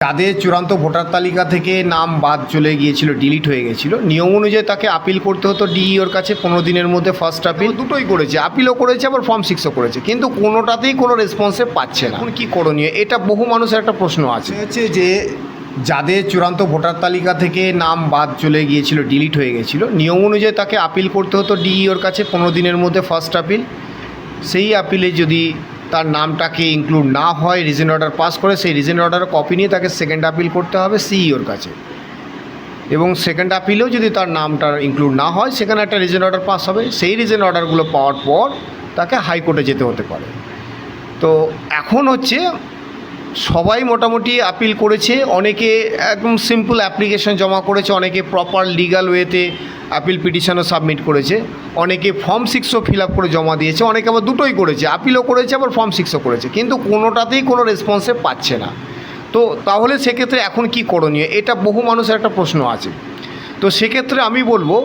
যাদের চূড়ান্ত ভোটার তালিকা থেকে নাম বাদ চলে গিয়েছিল, ডিলিট হয়ে গেছিলো, নিয়ম অনুযায়ী তাকে আপিল করতে হতো ডিইওর কাছে 15 দিনের মধ্যে। ফার্স্ট আপিল দুটোই করেছে, আপিলও করেছে, আবার ফর্ম 6ও করেছে, কিন্তু কোনোটাতেই কোনো রেসপন্সে পাচ্ছে না। এখন কী করণীয়, এটা বহু মানুষের একটা প্রশ্ন আছে যে যাদের চূড়ান্ত ভোটার তালিকা থেকে নাম বাদ চলে গিয়েছিল, ডিলিট হয়ে গেছিলো, নিয়ম অনুযায়ী তাকে আপিল করতে হতো ডিইওর কাছে 15 দিনের মধ্যে ফার্স্ট আপিল। সেই আপিলে যদি তার নামটাকে ইনক্লুড না হয়, রিজন অর্ডার পাস করে, সেই রিজন অর্ডারের কপি নিয়ে তাকে সেকেন্ড আপিল করতে হবে সিইওর কাছে। এবং সেকেন্ড আপিলেও যদি তার নামটা ইনক্লুড না হয়, সেখানে একটা রিজন অর্ডার পাস হবে। সেই রিজন অর্ডারগুলো পাওয়ার পর তাকে হাইকোর্টে যেতে হতে পারে। তো এখন হচ্ছে সবাই মোটামুটি আপিল করেছে, অনেকে একদম সিম্পল অ্যাপ্লিকেশন জমা করেছে, অনেকে প্রপার লিগাল ওয়েতে আপিল পিটিশনও সাবমিট করেছে, অনেকে ফর্ম 6ও ফিল আপ করে জমা দিয়েছে, অনেকে আবার দুটোই করেছে, আপিলও করেছে, আবার ফর্ম 6ও করেছে, কিন্তু কোনোটাতেই কোনো রেসপন্সে পাচ্ছে না। তো তাহলে সেক্ষেত্রে এখন কি করণীয়, এটা বহু মানুষের একটা প্রশ্ন আছে। তো সেক্ষেত্রে আমি বলবো,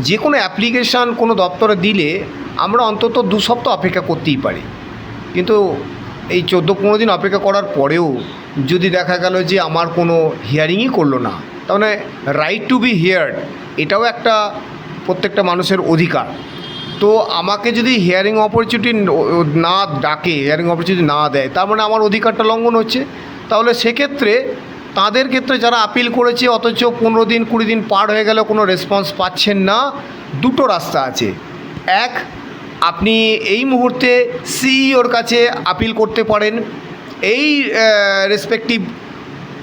যে কোনো অ্যাপ্লিকেশান কোনো দপ্তরে দিলে আমরা অন্তত 2 সপ্তাহ অপেক্ষা করতেই পারি, কিন্তু এই 14-15 দিন অপেক্ষা করার পরেও যদি দেখা গেল যে আমার কোনো হিয়ারিংই করলো না, তাহলে রাইট টু বি হিয়ার্ড এটাও একটা প্রত্যেকটা মানুষের অধিকার। তো আমাকে যদি হিয়ারিং অপরচুনিটি না ডাকে, হিয়ারিং অপরচুনিটি না দেয়, তার মানে আমার অধিকারটা লঙ্ঘন হচ্ছে। তাহলে সেক্ষেত্রে তাদের ক্ষেত্রে যারা আপিল করেছে অথচ 15 দিন 20 দিন পার হয়ে গেল কোনো রেসপন্স পাচ্ছেন না, দুটো রাস্তা আছে। এক, আপনি এই মুহূর্তে সিইওর কাছে আপিল করতে পারেন এই রেসপেক্টিভ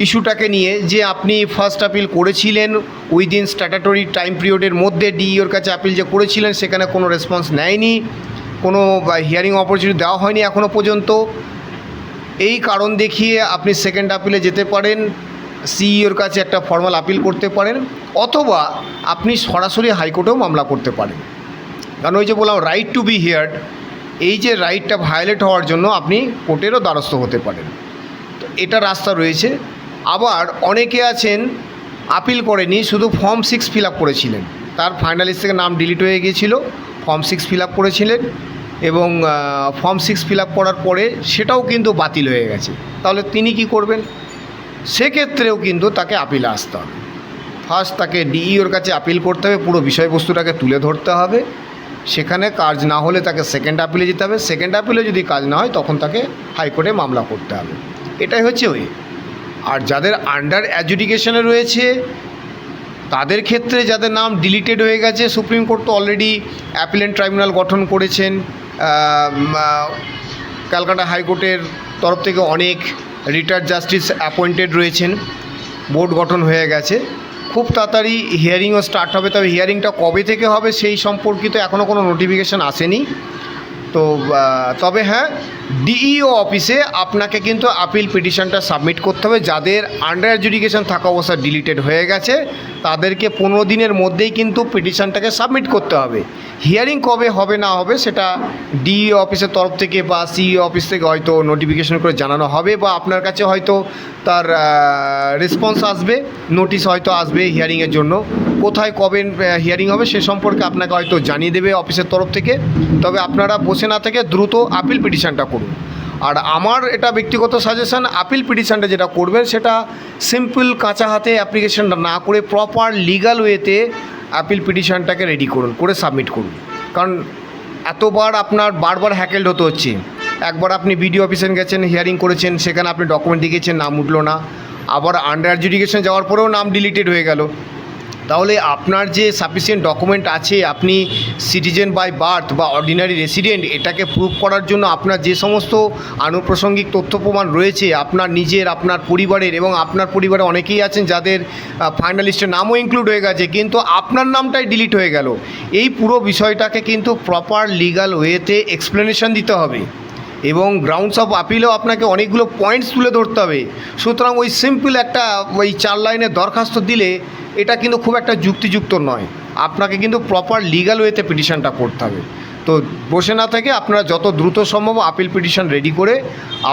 ইস্যুটাকে নিয়ে, যে আপনি ফার্স্ট আপিল করেছিলেন উইদিন স্ট্যাটাটরি টাইম পিরিয়ডের মধ্যে, ডিইওর কাছে আপিল যে করেছিলেন সেখানে কোনো রেসপন্স নেয়নি, কোনো হিয়ারিং অপরচুনিটি দেওয়া হয়নি এখনও পর্যন্ত, এই কারণ দেখিয়ে আপনি সেকেন্ড আপিলে যেতে পারেন, সিইওর কাছে একটা ফর্মাল আপিল করতে পারেন, অথবা আপনি সরাসরি হাইকোর্টেও মামলা করতে পারেন। কারণ ওই যে বললাম রাইট টু বি হিয়ার্ড, এই যে রাইটটা ভায়োলেট হওয়ার জন্য আপনি কোর্টেরও দ্বারস্থ হতে পারেন। তো এটা রাস্তা রয়েছে। আবার অনেকে আছেন আপিল করেনি, শুধু ফর্ম 6 ফিল আপ করেছিলেন, তার ফাইনালিস্ট থেকে নাম ডিলিট হয়ে গিয়েছিল, ফর্ম 6 ফিল আপ করেছিলেন এবং ফর্ম 6 ফিল আপ করার পরে সেটাও কিন্তু বাতিল হয়ে গেছে। তাহলে তিনি কি করবেন? সেক্ষেত্রেও কিন্তু তাকে আপিলে আসতে হবে। ফার্স্ট তাকে ডিইওর কাছে আপিল করতে হবে, পুরো বিষয়বস্তুটাকে তুলে ধরতে হবে, সেখানে কাজ না হলে তাকে সেকেন্ড আপিলে যেতে হবে, সেকেন্ড আপিলে যদি কাজ না হয় তখন তাকে হাইকোর্টে মামলা করতে হবে। এটাই হচ্ছে ওই। আর যাদের আন্ডার অ্যাডজুডিকেশনে রয়েছে তাদের ক্ষেত্রে যাদের নাম ডিলিটেড হয়ে গেছে, সুপ্রিম কোর্ট তো অলরেডি অ্যাপিলেন্ট ট্রাইব্যুনাল গঠন করেছেন, ক্যালকাটা হাইকোর্টের তরফ থেকে অনেক রিটায়ার্ড জাস্টিস অ্যাপয়েন্টেড রয়েছেন, বোর্ড গঠন হয়ে গেছে, খুব তাড়াতাড়ি হিয়ারিংও স্টার্ট হবে। তবে হিয়ারিংটা কবে থেকে হবে সেই সম্পর্কিত এখনও কোনো নোটিফিকেশান আসেনি। তো তবে হ্যাঁ, ডিইও অফিসে আপনাকে কিন্তু আপিল পিটিশনটা সাবমিট করতে হবে। যাদের আন্ডার অ্যাডজুডিকেশন থাকা অবস্থা ডিলিটেড হয়ে গেছে তাদেরকে 15 দিনের মধ্যেই কিন্তু পিটিশনটাকে সাবমিট করতে হবে। হিয়ারিং কবে হবে না হবে সেটা ডিইও অফিসের তরফ থেকে বা সিইও অফিস থেকে হয়তো নোটিফিকেশন করে জানানো হবে, বা আপনার কাছে হয়তো তার রেসপন্স আসবে, নোটিশ হয়তো আসবে হিয়ারিংয়ের জন্য। কোথায় কবে হিয়ারিং হবে সে সম্পর্কে আপনাকে হয়তো জানিয়ে দেবে অফিসের তরফ থেকে। তবে আপনারা বসে না থেকে দ্রুত আপিল পিটিশনটা করুন। আর আমার এটা ব্যক্তিগত সাজেশন, আপিল পিটিশনটা যেটা করবেন সেটা সিম্পল কাঁচা হাতে অ্যাপ্লিকেশনটা না করে প্রপার লিগাল ওয়েতে আপিল পিটিশনটাকে রেডি করুন, করে সাবমিট করুন। কারণ এতবার আপনার বারবার হ্যাকেলড হতে হচ্ছে। একবার আপনি বিডিও অফিসে গেছেন, হিয়ারিং করেছেন, সেখানে আপনি ডকুমেন্ট দেখিয়েছেন, নাম উঠলো না, আবার আন্ডার অ্যাডজুডিকেশন যাওয়ার পরেও নাম ডিলিটেড হয়ে গেল। তাহলে আপনার যে সাফিসিয়েন্ট ডকুমেন্ট আছে, আপনি সিটিজেন বাই বার্থ বা অর্ডিনারি রেসিডেন্ট, এটাকে প্রুভ করার জন্য আপনার যে সমস্ত আনুপ্রাসঙ্গিক তথ্য প্রমাণ রয়েছে আপনার নিজের, আপনার পরিবারের, এবং আপনার পরিবারে অনেকেই আছেন যাদের ফাইনালিস্টের নামও ইনক্লুড হয়ে গেছে কিন্তু আপনার নামটাই ডিলিট হয়ে গেল, এই পুরো বিষয়টাকে কিন্তু প্রপার লিগাল ওয়েতে এক্সপ্লেনেশন দিতে হবে এবং গ্রাউন্ডস অফ আপিলেও আপনাকে অনেকগুলো পয়েন্টস তুলে ধরতে হবে। সুতরাং ওই সিম্পল একটা ওই 4 লাইনের দরখাস্ত দিলে এটা কিন্তু খুব একটা যুক্তিযুক্ত নয়। আপনাকে কিন্তু প্রপার লিগাল ওয়েতে পিটিশনটা করতে হবে। তো বসে না থেকে আপনারা যত দ্রুত সম্ভব আপিল পিটিশন রেডি করে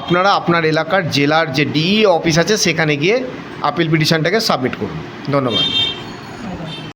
আপনারা আপনার এলাকার জেলার যে ডিইও অফিস আছে সেখানে গিয়ে আপিল পিটিশনটাকে সাবমিট করুন। ধন্যবাদ।